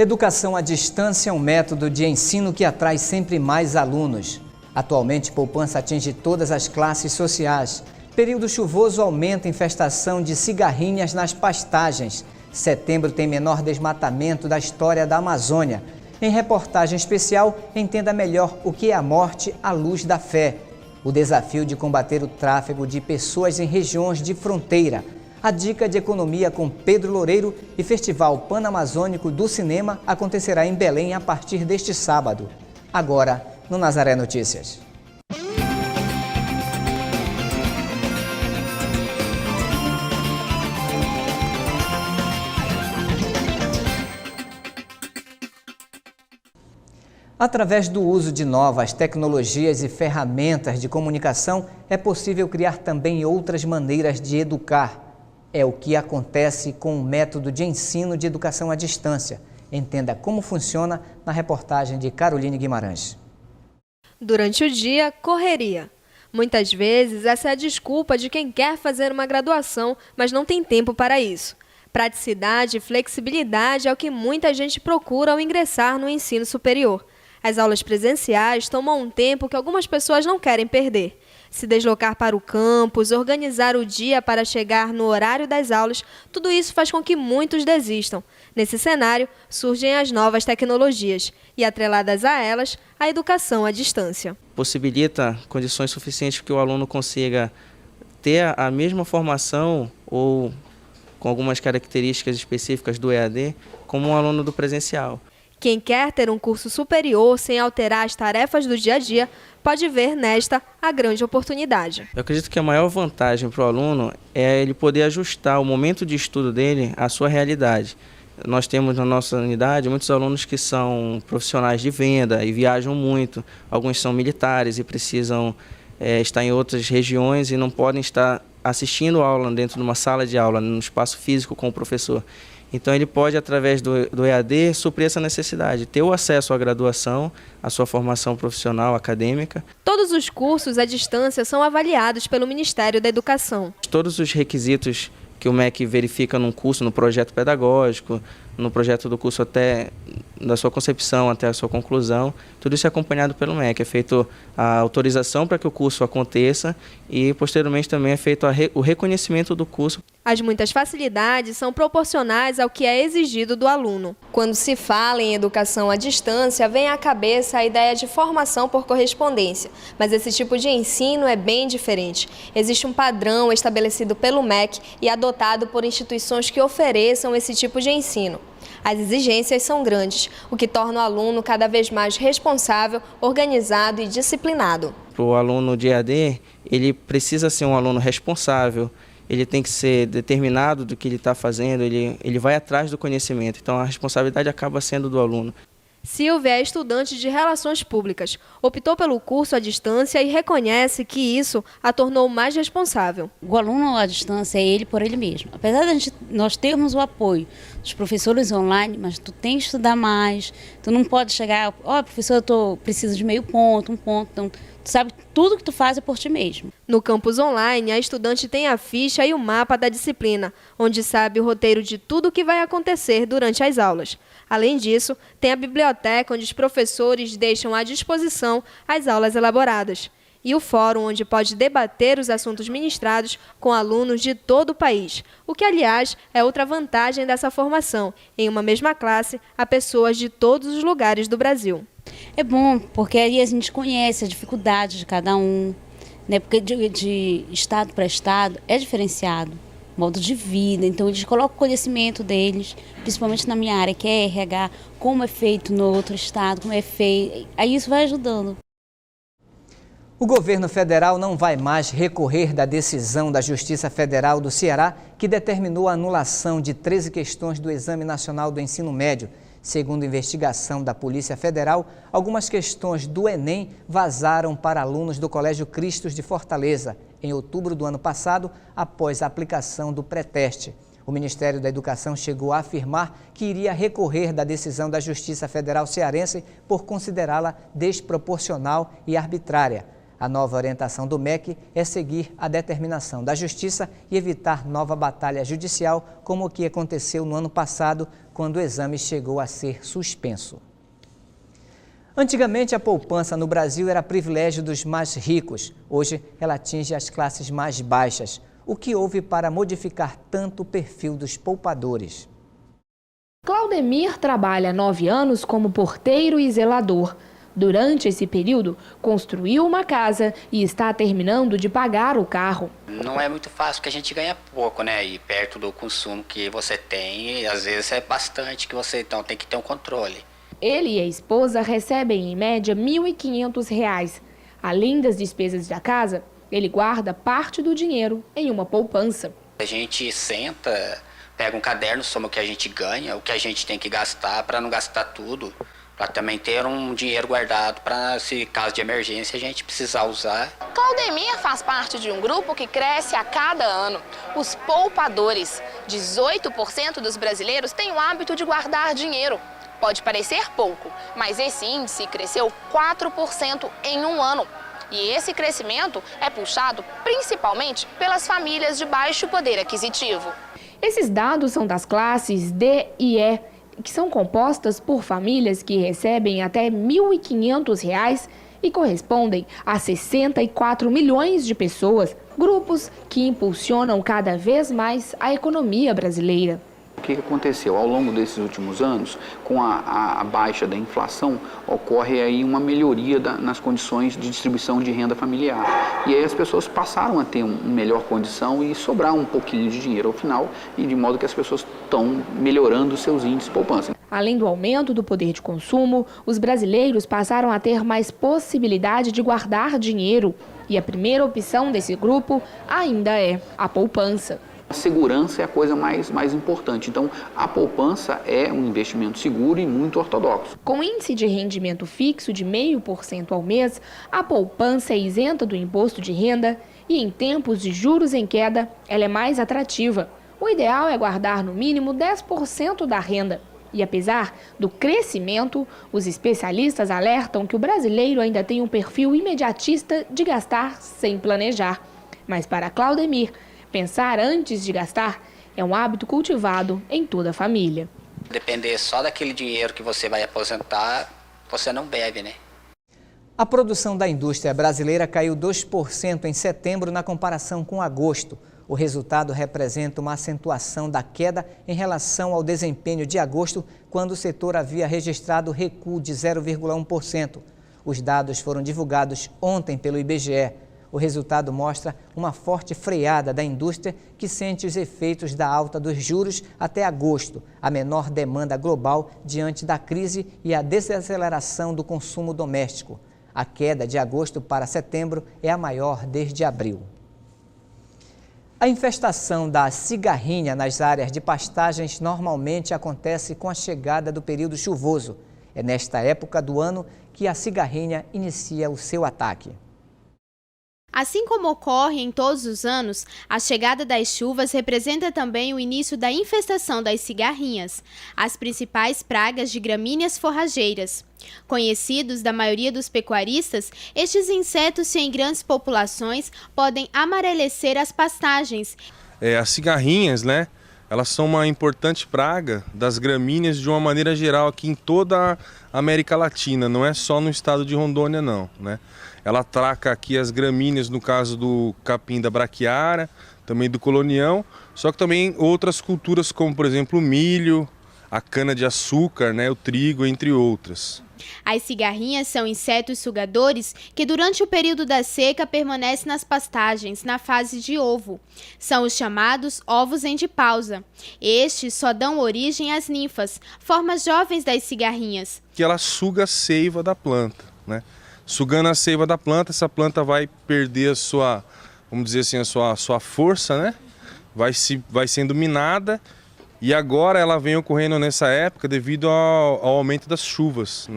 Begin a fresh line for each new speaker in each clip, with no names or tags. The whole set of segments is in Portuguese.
Educação à distância é um método de ensino que atrai sempre mais alunos. Atualmente, poupança atinge todas as classes sociais. Período chuvoso aumenta a infestação de cigarrinhas nas pastagens. Setembro tem menor desmatamento da história da Amazônia. Em reportagem especial, entenda melhor o que é a morte à luz da fé. O desafio de combater o tráfego de pessoas em regiões de fronteira. A dica de economia com Pedro Loureiro e Festival Panamazônico do Cinema acontecerá em Belém a partir deste sábado. Agora, no Nazaré Notícias. Através do uso de novas tecnologias e ferramentas de comunicação, é possível criar também outras maneiras de educar. É o que acontece com o método de ensino de educação à distância. Entenda como funciona na reportagem de Caroline Guimarães.
Durante o dia, correria. Muitas vezes, essa é a desculpa de quem quer fazer uma graduação, mas não tem tempo para isso. Praticidade e flexibilidade é o que muita gente procura ao ingressar no ensino superior. As aulas presenciais tomam um tempo que algumas pessoas não querem perder. Se deslocar para o campus, organizar o dia para chegar no horário das aulas, tudo isso faz com que muitos desistam. Nesse cenário, surgem as novas tecnologias e, atreladas a elas, a educação à distância.
Possibilita condições suficientes para que o aluno consiga ter a mesma formação ou com algumas características específicas do EAD como um aluno do presencial.
Quem quer ter um curso superior sem alterar as tarefas do dia a dia, pode ver nesta a grande oportunidade.
Eu acredito que a maior vantagem para o aluno é ele poder ajustar o momento de estudo dele à sua realidade. Nós temos na nossa unidade muitos alunos que são profissionais de venda e viajam muito. Alguns são militares e precisam estar em outras regiões e não podem estar assistindo aula dentro de uma sala de aula, no espaço físico com o professor. Então ele pode, através do EAD, suprir essa necessidade, ter o acesso à graduação, à sua formação profissional, acadêmica.
Todos os cursos à distância são avaliados pelo Ministério da Educação.
Todos os requisitos que o MEC verifica num curso, no projeto pedagógico, no projeto do curso até da sua concepção até a sua conclusão, tudo isso é acompanhado pelo MEC. É feito a autorização para que o curso aconteça e, posteriormente, também é feito o reconhecimento do curso.
As muitas facilidades são proporcionais ao que é exigido do aluno. Quando se fala em educação à distância, vem à cabeça a ideia de formação por correspondência. Mas esse tipo de ensino é bem diferente. Existe um padrão estabelecido pelo MEC e adotado por instituições que ofereçam esse tipo de ensino. As exigências são grandes, o que torna o aluno cada vez mais responsável, organizado e disciplinado.
O aluno de EAD, ele precisa ser um aluno responsável, ele tem que ser determinado do que ele está fazendo, ele vai atrás do conhecimento, então a responsabilidade acaba sendo do aluno.
Silvia é estudante de Relações Públicas, optou pelo curso à distância e reconhece que isso a tornou mais responsável.
O aluno à distância é ele por ele mesmo. Apesar de nós termos o apoio dos professores online, mas tu tem que estudar mais, tu não pode chegar, professor, eu preciso de meio ponto, um ponto, então tu sabe tudo que tu faz é por ti mesmo.
No campus online, a estudante tem a ficha e o mapa da disciplina, onde sabe o roteiro de tudo o que vai acontecer durante as aulas. Além disso, tem a biblioteca onde os professores deixam à disposição as aulas elaboradas. E o fórum onde pode debater os assuntos ministrados com alunos de todo o país, o que, aliás, é outra vantagem dessa formação. Em uma mesma classe, há pessoas de todos os lugares do Brasil.
É bom, porque aí a gente conhece a dificuldade de cada um, né? Porque de estado para estado é diferenciado, modo de vida, então eles colocam o conhecimento deles, principalmente na minha área, que é RH, como é feito no outro estado, como é feito, aí isso vai ajudando.
O governo federal não vai mais recorrer da decisão da Justiça Federal do Ceará, que determinou a anulação de 13 questões do Exame Nacional do Ensino Médio. Segundo investigação da Polícia Federal, algumas questões do Enem vazaram para alunos do Colégio Cristos de Fortaleza, em outubro do ano passado, após a aplicação do pré-teste. O Ministério da Educação chegou a afirmar que iria recorrer da decisão da Justiça Federal cearense por considerá-la desproporcional e arbitrária. A nova orientação do MEC é seguir a determinação da Justiça e evitar nova batalha judicial, como o que aconteceu no ano passado, quando o exame chegou a ser suspenso. Antigamente, a poupança no Brasil era privilégio dos mais ricos. Hoje, ela atinge as classes mais baixas. O que houve para modificar tanto o perfil dos poupadores?
Claudemir trabalha há 9 anos como porteiro e zelador. Durante esse período, construiu uma casa e está terminando de pagar o carro.
Não é muito fácil porque a gente ganha pouco, né? E perto do consumo que você tem, às vezes é bastante que você então tem que ter um controle.
Ele e a esposa recebem em média R$ 1.500. Além das despesas da casa, ele guarda parte do dinheiro em uma poupança.
A gente senta, pega um caderno, soma o que a gente ganha, o que a gente tem que gastar para não gastar tudo. Para também ter um dinheiro guardado para, se caso de emergência, a gente precisar usar.
Claudemir faz parte de um grupo que cresce a cada ano, os poupadores. 18% dos brasileiros têm o hábito de guardar dinheiro. Pode parecer pouco, mas esse índice cresceu 4% em um ano. E esse crescimento é puxado principalmente pelas famílias de baixo poder aquisitivo.
Esses dados são das classes D e E, que são compostas por famílias que recebem até R$ 1.500 e correspondem a 64 milhões de pessoas, grupos que impulsionam cada vez mais a economia brasileira.
O que aconteceu? Ao longo desses últimos anos, com a baixa da inflação, ocorre aí uma melhoria nas condições de distribuição de renda familiar. E aí as pessoas passaram a ter uma melhor condição e sobrar um pouquinho de dinheiro ao final, e de modo que as pessoas estão melhorando os seus índices de poupança.
Além do aumento do poder de consumo, os brasileiros passaram a ter mais possibilidade de guardar dinheiro. E a primeira opção desse grupo ainda é a poupança.
A segurança é a coisa mais importante. Então, a poupança é um investimento seguro e muito ortodoxo.
Com índice de rendimento fixo de 0,5% ao mês, a poupança é isenta do imposto de renda e, em tempos de juros em queda, ela é mais atrativa. O ideal é guardar no mínimo 10% da renda. E apesar do crescimento, os especialistas alertam que o brasileiro ainda tem um perfil imediatista de gastar sem planejar. Mas para Claudemir, pensar antes de gastar é um hábito cultivado em toda a família.
Depender só daquele dinheiro que você vai aposentar, você não bebe, né?
A produção da indústria brasileira caiu 2% em setembro na comparação com agosto. O resultado representa uma acentuação da queda em relação ao desempenho de agosto, quando o setor havia registrado recuo de 0,1%. Os dados foram divulgados ontem pelo IBGE. O resultado mostra uma forte freada da indústria que sente os efeitos da alta dos juros até agosto, a menor demanda global diante da crise e a desaceleração do consumo doméstico. A queda de agosto para setembro é a maior desde abril. A infestação da cigarrinha nas áreas de pastagens normalmente acontece com a chegada do período chuvoso. É nesta época do ano que a cigarrinha inicia o seu ataque.
Assim como ocorre em todos os anos, a chegada das chuvas representa também o início da infestação das cigarrinhas, as principais pragas de gramíneas forrageiras. Conhecidos da maioria dos pecuaristas, estes insetos sem grandes populações podem amarelecer as pastagens.
As cigarrinhas, elas são uma importante praga das gramíneas de uma maneira geral aqui em toda a América Latina, não é só no estado de Rondônia não, Ela ataca aqui as gramíneas no caso do capim da braquiária, também do colonião, só que também outras culturas como, por exemplo, o milho, a cana-de-açúcar, o trigo, entre outras.
As cigarrinhas são insetos sugadores que durante o período da seca permanecem nas pastagens, na fase de ovo. São os chamados ovos endipausa. Estes só dão origem às ninfas, formas jovens das cigarrinhas.
Que ela suga a seiva da planta, Sugando a seiva da planta, essa planta vai perder a sua, vamos dizer assim, a sua força, vai sendo minada, e agora ela vem ocorrendo nessa época devido ao aumento das chuvas,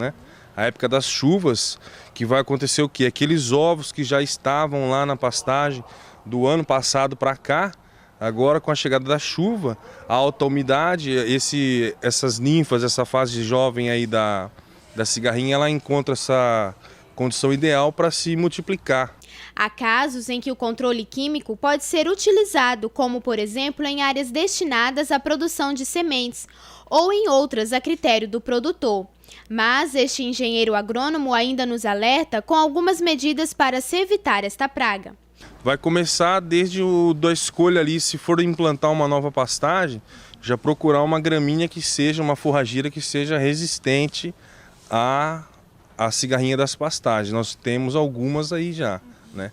A época das chuvas, que vai acontecer o quê? Aqueles ovos que já estavam lá na pastagem do ano passado para cá, agora com a chegada da chuva, a alta umidade, essas ninfas, essa fase jovem aí da cigarrinha, ela encontra condição ideal para se multiplicar.
Há casos em que o controle químico pode ser utilizado, como, por exemplo, em áreas destinadas à produção de sementes ou em outras a critério do produtor. Mas este engenheiro agrônomo ainda nos alerta com algumas medidas para se evitar esta praga.
Vai começar desde da escolha ali, se for implantar uma nova pastagem, já procurar uma gramínea que seja, uma forrageira que seja resistente à cigarrinha das pastagens. Nós temos algumas aí já, né?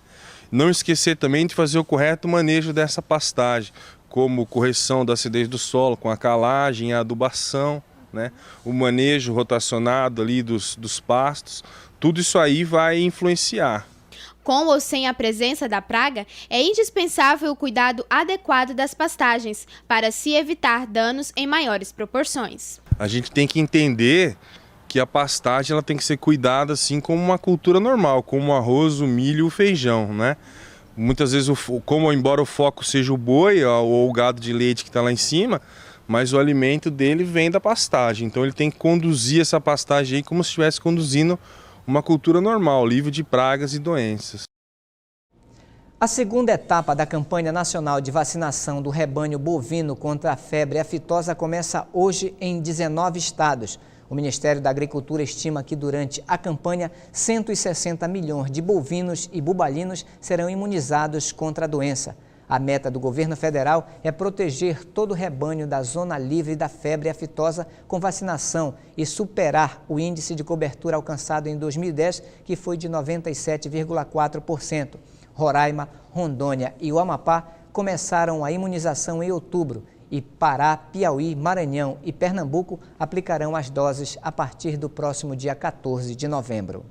Não esquecer também de fazer o correto manejo dessa pastagem, como correção da acidez do solo, com a calagem, a adubação, né? O manejo rotacionado ali dos pastos, tudo isso aí vai influenciar.
Com ou sem a presença da praga, é indispensável o cuidado adequado das pastagens para se evitar danos em maiores proporções.
A gente tem que entender que a pastagem ela tem que ser cuidada assim como uma cultura normal, como o arroz, o milho e o feijão, né? Muitas vezes, embora o foco seja o boi ou o gado de leite que está lá em cima, mas o alimento dele vem da pastagem. Então ele tem que conduzir essa pastagem aí como se estivesse conduzindo uma cultura normal, livre de pragas e doenças.
A segunda etapa da campanha nacional de vacinação do rebanho bovino contra a febre aftosa começa hoje em 19 estados. O Ministério da Agricultura estima que durante a campanha 160 milhões de bovinos e bubalinos serão imunizados contra a doença. A meta do governo federal é proteger todo o rebanho da zona livre da febre aftosa com vacinação e superar o índice de cobertura alcançado em 2010, que foi de 97,4%. Roraima, Rondônia e o Amapá começaram a imunização em outubro e Pará, Piauí, Maranhão e Pernambuco aplicarão as doses a partir do próximo dia 14 de novembro.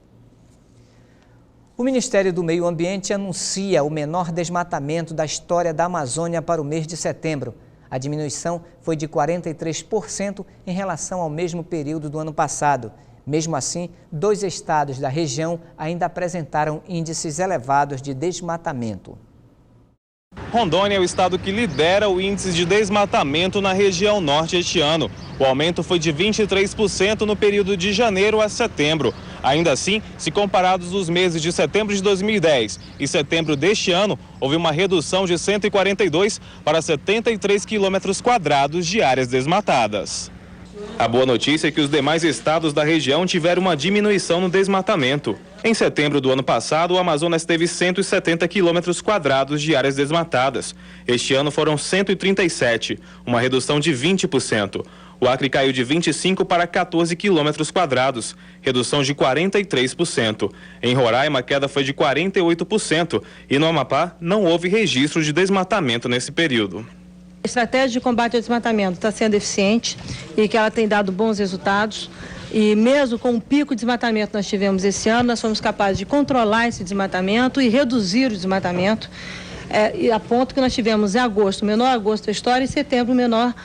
O Ministério do Meio Ambiente anuncia o menor desmatamento da história da Amazônia para o mês de setembro. A diminuição foi de 43% em relação ao mesmo período do ano passado. Mesmo assim, 2 estados da região ainda apresentaram índices elevados de desmatamento.
Rondônia é o estado que lidera o índice de desmatamento na região norte este ano. O aumento foi de 23% no período de janeiro a setembro. Ainda assim, se comparados os meses de setembro de 2010 e setembro deste ano, houve uma redução de 142 para 73 quilômetros quadrados de áreas desmatadas. A boa notícia é que os demais estados da região tiveram uma diminuição no desmatamento. Em setembro do ano passado, o Amazonas teve 170 quilômetros quadrados de áreas desmatadas. Este ano foram 137, uma redução de 20%. O Acre caiu de 25 para 14 quilômetros quadrados, redução de 43%. Em Roraima, a queda foi de 48% e no Amapá não houve registro de desmatamento nesse período.
A estratégia de combate ao desmatamento está sendo eficiente e que ela tem dado bons resultados. E mesmo com o pico de desmatamento que nós tivemos esse ano, nós fomos capazes de controlar esse desmatamento e reduzir o desmatamento. A ponto que nós tivemos em agosto, o menor agosto da história, e setembro, o menor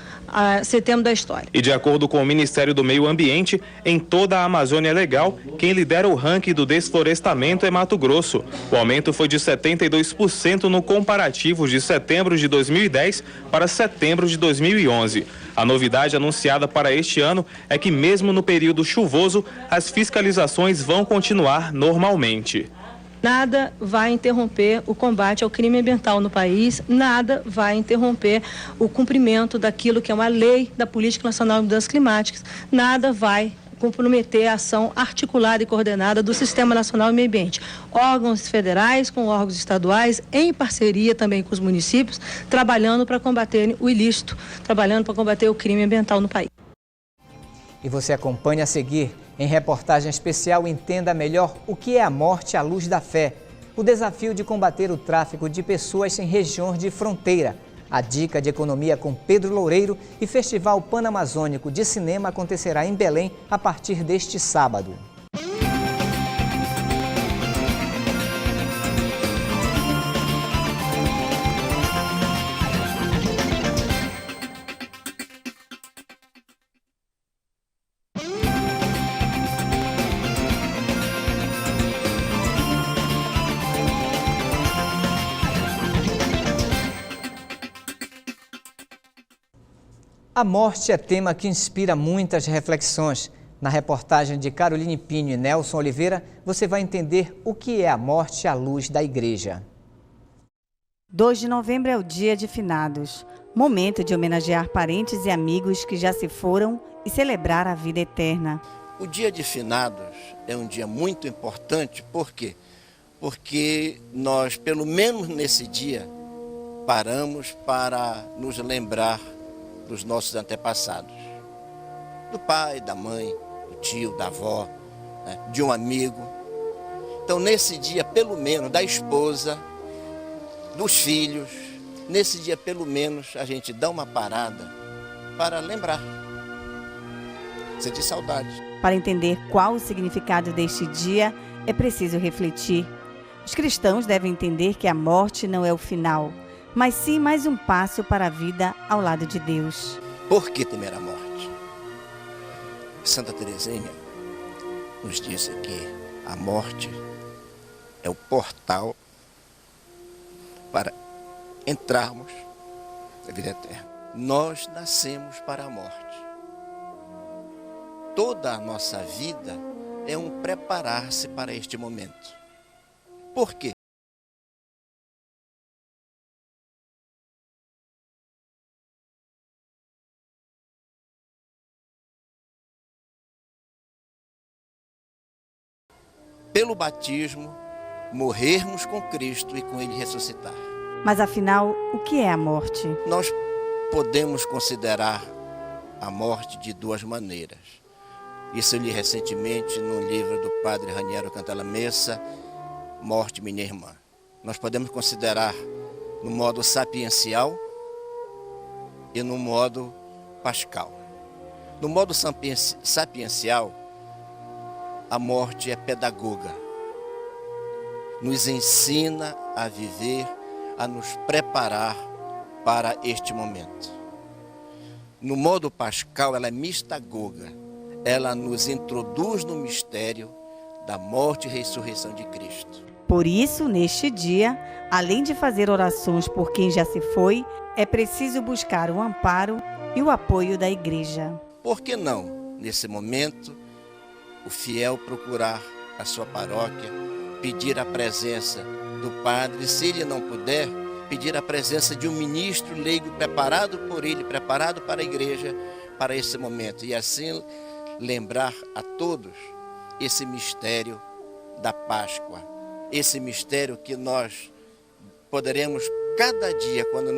setembro da história.
E de acordo com o Ministério do Meio Ambiente, em toda a Amazônia Legal, quem lidera o ranking do desflorestamento é Mato Grosso. O aumento foi de 72% no comparativo de setembro de 2010 para setembro de 2011. A novidade anunciada para este ano é que mesmo no período chuvoso, as fiscalizações vão continuar normalmente.
Nada vai interromper o combate ao crime ambiental no país, nada vai interromper o cumprimento daquilo que é uma lei da Política Nacional de Mudanças Climáticas, nada vai comprometer a ação articulada e coordenada do Sistema Nacional de Meio Ambiente. Órgãos federais com órgãos estaduais, em parceria também com os municípios, trabalhando para combater o ilícito, trabalhando para combater o crime ambiental no país.
E você acompanha a seguir. Em reportagem especial, entenda melhor o que é a morte à luz da fé. O desafio de combater o tráfico de pessoas em regiões de fronteira. A dica de economia com Pedro Loureiro e Festival Panamazônico de Cinema acontecerá em Belém a partir deste sábado. A morte é tema que inspira muitas reflexões. Na reportagem de Caroline Pinho e Nelson Oliveira, você vai entender o que é a morte à luz da igreja.
2 de novembro é o dia de finados, momento de homenagear parentes e amigos que já se foram e celebrar a vida eterna.
O dia de finados é um dia muito importante, por quê? Porque nós, pelo menos nesse dia, paramos para nos lembrar dos nossos antepassados. Do pai, da mãe, do tio, da avó, né, de um amigo. Então, nesse dia, pelo menos, da esposa, dos filhos, nesse dia, pelo menos, a gente dá uma parada para lembrar, sentir saudade.
Para entender qual o significado deste dia, é preciso refletir. Os cristãos devem entender que a morte não é o final, mas sim mais um passo para a vida ao lado de Deus.
Por que temer a morte? Santa Teresinha nos disse que a morte é o portal para entrarmos na vida eterna. Nós nascemos para a morte. Toda a nossa vida é um preparar-se para este momento. Por quê? Pelo batismo, morrermos com Cristo e com Ele ressuscitar.
Mas afinal, o que é a morte?
Nós podemos considerar a morte de duas maneiras. Isso eu li recentemente no livro do padre Raniero Cantalamessa, Morte, Minha Irmã. Nós podemos considerar no modo sapiencial e no modo pascal. No modo sapiencial, a morte é pedagoga. Nos ensina a viver, a nos preparar para este momento. No modo pascal, ela é mistagoga. Ela nos introduz no mistério da morte e ressurreição de Cristo.
Por isso, neste dia, além de fazer orações por quem já se foi, é preciso buscar o amparo e o apoio da igreja.
Por que não, nesse momento, o fiel procurar a sua paróquia, pedir a presença do padre, se ele não puder, pedir a presença de um ministro leigo preparado por ele, preparado para a igreja, para esse momento, e assim lembrar a todos esse mistério da Páscoa, esse mistério que nós poderemos cada dia, quando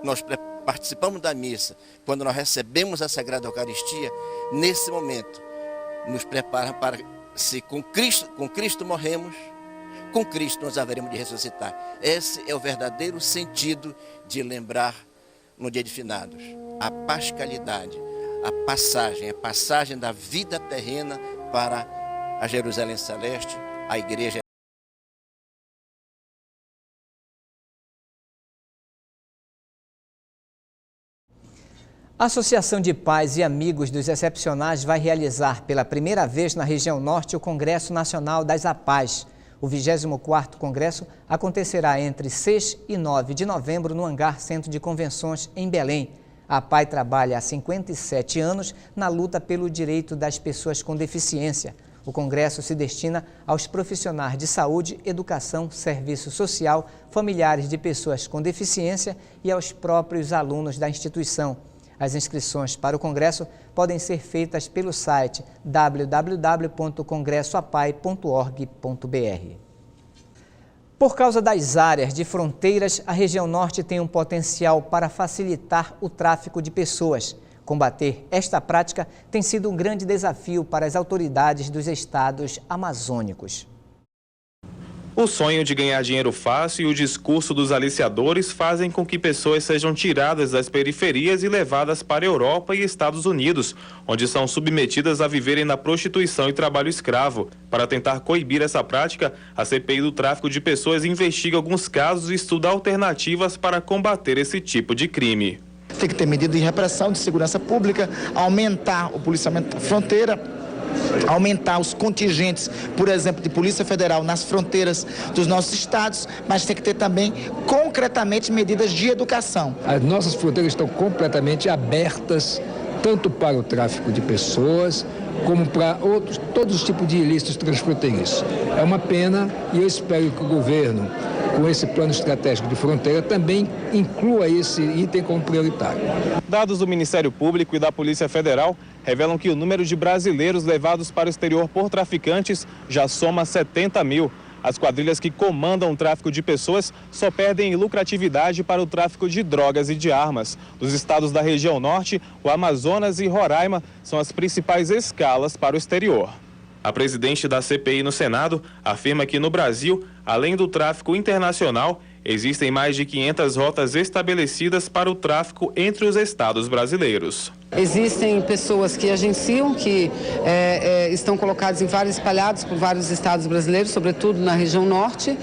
nós participamos da missa, quando nós recebemos a Sagrada Eucaristia, nesse momento nos prepara para, se com Cristo morremos, com Cristo nós haveremos de ressuscitar. Esse é o verdadeiro sentido de lembrar no dia de finados, a pascalidade, a passagem da vida terrena para a Jerusalém Celeste, a igreja.
A Associação de Pais e Amigos dos Excepcionais vai realizar pela primeira vez na região norte o Congresso Nacional das APAES. O 24º Congresso acontecerá entre 6 e 9 de novembro no Hangar Centro de Convenções em Belém. A APAE trabalha há 57 anos na luta pelo direito das pessoas com deficiência. O congresso se destina aos profissionais de saúde, educação, serviço social, familiares de pessoas com deficiência e aos próprios alunos da instituição. As inscrições para o congresso podem ser feitas pelo site www.congressoapae.org.br. Por causa das áreas de fronteiras, a região norte tem um potencial para facilitar o tráfico de pessoas. Combater esta prática tem sido um grande desafio para as autoridades dos estados amazônicos.
O sonho de ganhar dinheiro fácil e o discurso dos aliciadores fazem com que pessoas sejam tiradas das periferias e levadas para a Europa e Estados Unidos, onde são submetidas a viverem na prostituição e trabalho escravo. Para tentar coibir essa prática, a CPI do tráfico de pessoas investiga alguns casos e estuda alternativas para combater esse tipo de crime.
Tem que ter medida de repressão, de segurança pública, aumentar o policiamento da fronteira, aumentar os contingentes, por exemplo, de Polícia Federal nas fronteiras dos nossos estados, mas tem que ter também, concretamente, medidas de educação.
As nossas fronteiras estão completamente abertas tanto para o tráfico de pessoas, como para todos os tipos de ilícitos transfronteiriços. É uma pena e eu espero que o governo, com esse plano estratégico de fronteira, também inclua esse item como prioritário.
Dados do Ministério Público e da Polícia Federal revelam que o número de brasileiros levados para o exterior por traficantes já soma 70 mil. As quadrilhas que comandam o tráfico de pessoas só perdem em lucratividade para o tráfico de drogas e de armas. Dos estados da região norte, o Amazonas e Roraima são as principais escalas para o exterior. A presidente da CPI no Senado afirma que no Brasil, além do tráfico internacional, existem mais de 500 rotas estabelecidas para o tráfico entre os estados brasileiros.
Existem pessoas que agenciam, que estão colocadas espalhados por vários estados brasileiros, sobretudo na região norte,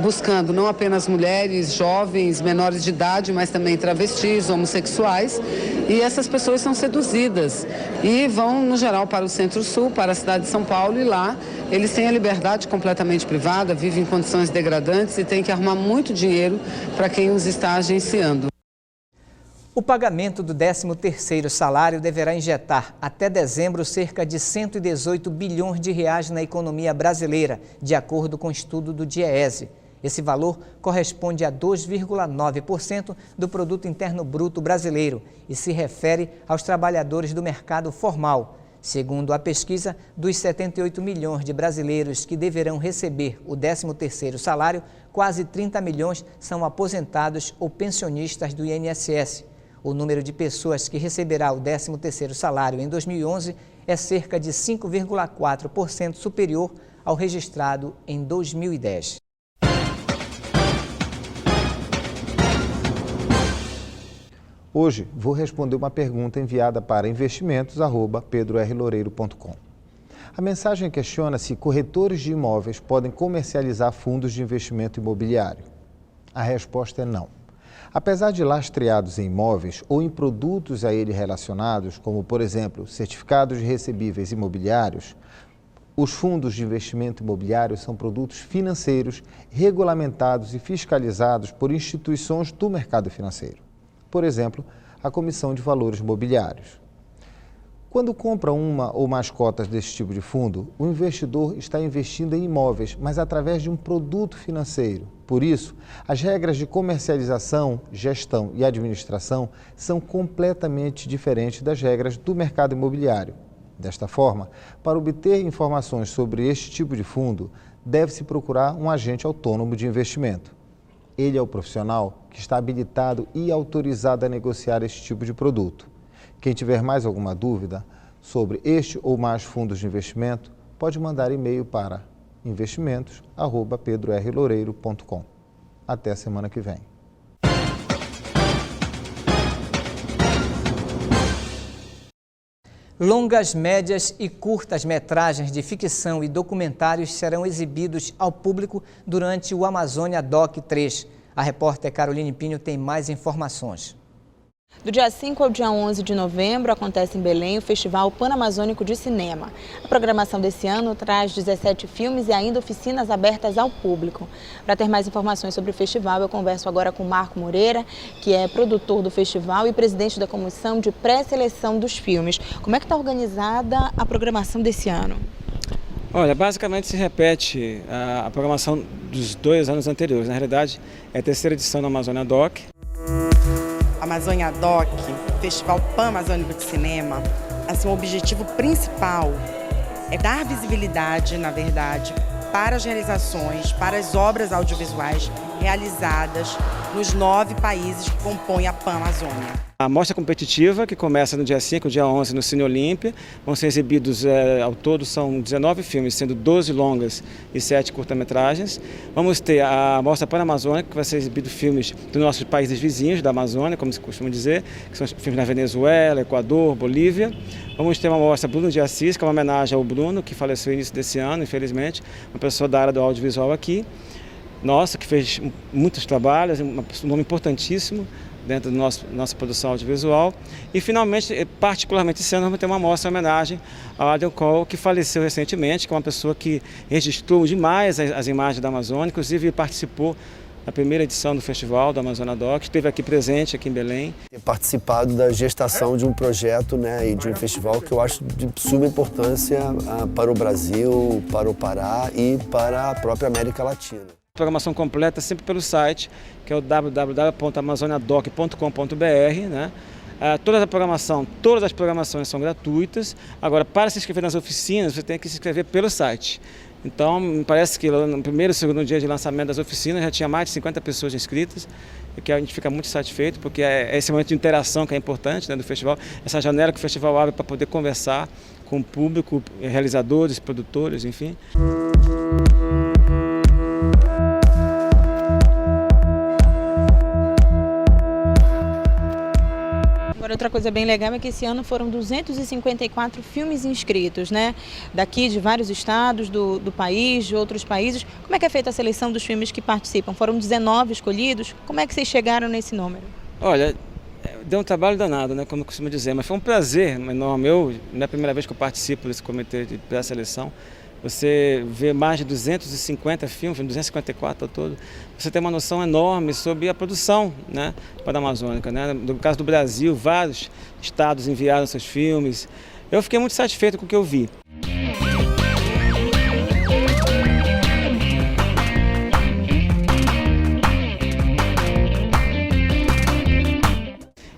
buscando não apenas mulheres, jovens, menores de idade, mas também travestis, homossexuais. E essas pessoas são seduzidas e vão, no geral, para o Centro-Sul, para a cidade de São Paulo, e lá eles têm a liberdade completamente privada, vivem em condições degradantes e têm que arrumar muito dinheiro para quem os está agenciando.
O pagamento do 13º salário deverá injetar até dezembro cerca de 118 bilhões de reais na economia brasileira, de acordo com o estudo do DIEESE. Esse valor corresponde a 2,9% do Produto Interno Bruto brasileiro e se refere aos trabalhadores do mercado formal. Segundo a pesquisa, dos 78 milhões de brasileiros que deverão receber o 13º salário, quase 30 milhões são aposentados ou pensionistas do INSS. O número de pessoas que receberá o 13º salário em 2011 é cerca de 5,4% superior ao registrado em 2010.
Hoje vou responder uma pergunta enviada para investimentos@pedrorloureiro.com. A mensagem questiona se corretores de imóveis podem comercializar fundos de investimento imobiliário. A resposta é não. Apesar de lastreados em imóveis ou em produtos a ele relacionados, como, por exemplo, certificados de recebíveis imobiliários, os fundos de investimento imobiliário são produtos financeiros regulamentados e fiscalizados por instituições do mercado financeiro. Por exemplo, a Comissão de Valores Mobiliários. Quando compra uma ou mais cotas desse tipo de fundo, o investidor está investindo em imóveis, mas através de um produto financeiro. Por isso, as regras de comercialização, gestão e administração são completamente diferentes das regras do mercado imobiliário. Desta forma, para obter informações sobre este tipo de fundo, deve-se procurar um agente autônomo de investimento. Ele é o profissional que está habilitado e autorizado a negociar este tipo de produto. Quem tiver mais alguma dúvida sobre este ou mais fundos de investimento, pode mandar e-mail para investimentos@pedrorloureiro.com. Até a semana que vem.
Longas, médias e curtas metragens de ficção e documentários serão exibidos ao público durante o Amazônia Doc 3. A repórter Caroline Pinho tem mais informações.
Do dia 5 ao dia 11 de novembro, acontece em Belém o Festival Panamazônico de Cinema. A programação desse ano traz 17 filmes e ainda oficinas abertas ao público. Para ter mais informações sobre o festival, eu converso agora com Marco Moreira, que é produtor do festival e presidente da comissão de pré-seleção dos filmes. Como é que está organizada a programação desse ano?
Olha, basicamente se repete a programação dos 2 anos anteriores. Na realidade, é a 3ª edição da Amazônia Doc.
Amazônia Doc, Festival Panamazônico de Cinema, assim, o objetivo principal é dar visibilidade, na verdade, para as realizações, para as obras audiovisuais realizadas nos 9 países que compõem a Panamazônia.
A mostra competitiva, que começa no dia 5 e dia 11 no Cine Olímpia, vão ser exibidos, ao todo são 19 filmes, sendo 12 longas e 7 curta-metragens. Vamos ter a mostra Panamazônica, que vai ser exibido filmes dos nossos países vizinhos da Amazônia, como se costuma dizer, que são filmes na Venezuela, Equador, Bolívia. Vamos ter uma mostra Bruno de Assis, que é uma homenagem ao Bruno, que faleceu no início desse ano, infelizmente, uma pessoa da área do audiovisual aqui. Nossa, que fez muitos trabalhos, um nome importantíssimo dentro da nossa produção audiovisual. E, finalmente, particularmente esse ano, vamos ter uma mostra em homenagem ao Adrian Cole, que faleceu recentemente, que é uma pessoa que registrou demais as imagens da Amazônia, inclusive participou a primeira edição do festival do Amazônia Doc, esteve aqui presente, aqui em Belém.
Ter participado da gestação de um projeto, né, e de um festival que eu acho de suma importância para o Brasil, para o Pará e para a própria América Latina.
Programação completa sempre pelo site, que é o www.amazoniadoc.com.br, né? Toda a programação, todas as programações são gratuitas. Agora, para se inscrever nas oficinas, você tem que se inscrever pelo site. Então, me parece que no primeiro e segundo dia de lançamento das oficinas já tinha mais de 50 pessoas inscritas, e que a gente fica muito satisfeito, porque é esse momento de interação que é importante, né, do festival, essa janela que o festival abre para poder conversar com o público, realizadores, produtores, enfim.
Agora, outra coisa bem legal é que esse ano foram 254 filmes inscritos, né? Daqui de vários estados do país, de outros países. Como é que é feita a seleção dos filmes que participam? Foram 19 escolhidos. Como é que vocês chegaram nesse número?
Olha, deu um trabalho danado, né, como eu costumo dizer, mas foi um prazer enorme. Não é a primeira vez que eu participo desse comitê de pré-seleção. Você vê mais de 250 filmes, 254 ao todo, você tem uma noção enorme sobre a produção, né, panamazônica, né? No caso do Brasil, vários estados enviaram seus filmes. Eu fiquei muito satisfeito com o que eu vi.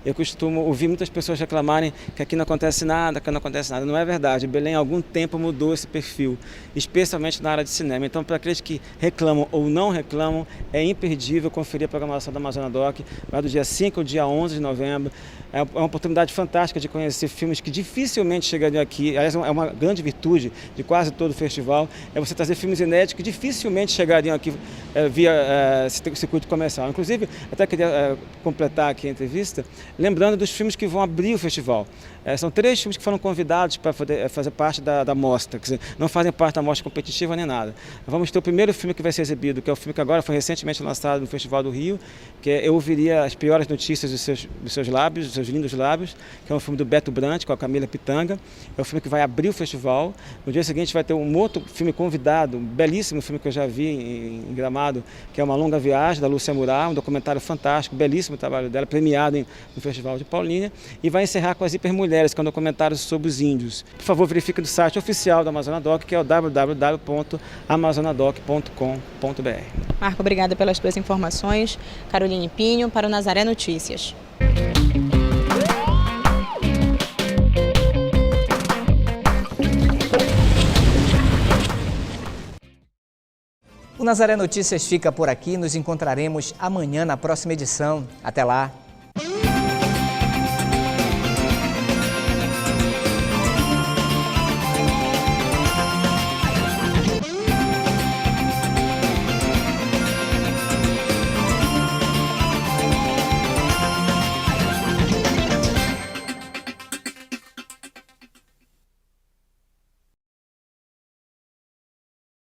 Eu costumo ouvir muitas pessoas reclamarem que aqui não acontece nada, que não acontece nada. Não é verdade. Belém, há algum tempo, mudou esse perfil, especialmente na área de cinema. Então, para aqueles que reclamam ou não reclamam, é imperdível conferir a programação da Amazônia Doc. Vai do dia 5 ao dia 11 de novembro. É uma oportunidade fantástica de conhecer filmes que dificilmente chegariam aqui. Aliás, é uma grande virtude de quase todo o festival. É você trazer filmes inéditos que dificilmente chegariam aqui via circuito comercial. Inclusive, até queria completar aqui a entrevista, lembrando dos filmes que vão abrir o festival. São 3 filmes que foram convidados para fazer parte da mostra, quer dizer, não fazem parte da mostra competitiva nem nada. Vamos ter o primeiro filme que vai ser exibido, que é o filme que agora foi recentemente lançado no Festival do Rio, que é Eu Ouviria as Piores Notícias dos seus lábios, dos seus lindos lábios, que é um filme do Beto Brant, com a Camila Pitanga. É o filme que vai abrir o festival. No dia seguinte vai ter um outro filme convidado, um belíssimo filme que eu já vi em Gramado, que é Uma Longa Viagem, da Lúcia Murá, um documentário fantástico, belíssimo trabalho dela, premiado no Festival de Paulínia. E vai encerrar com As Hipermulheres, que é um documentário sobre os índios. Por favor, verifique no site oficial da Amazônia Doc, que é o www.amazoniadoc.com.br.
Marco, obrigada pelas tuas informações. Caroline Pinho, para o Nazaré Notícias.
O Nazaré Notícias fica por aqui. Nos encontraremos amanhã na próxima edição. Até lá!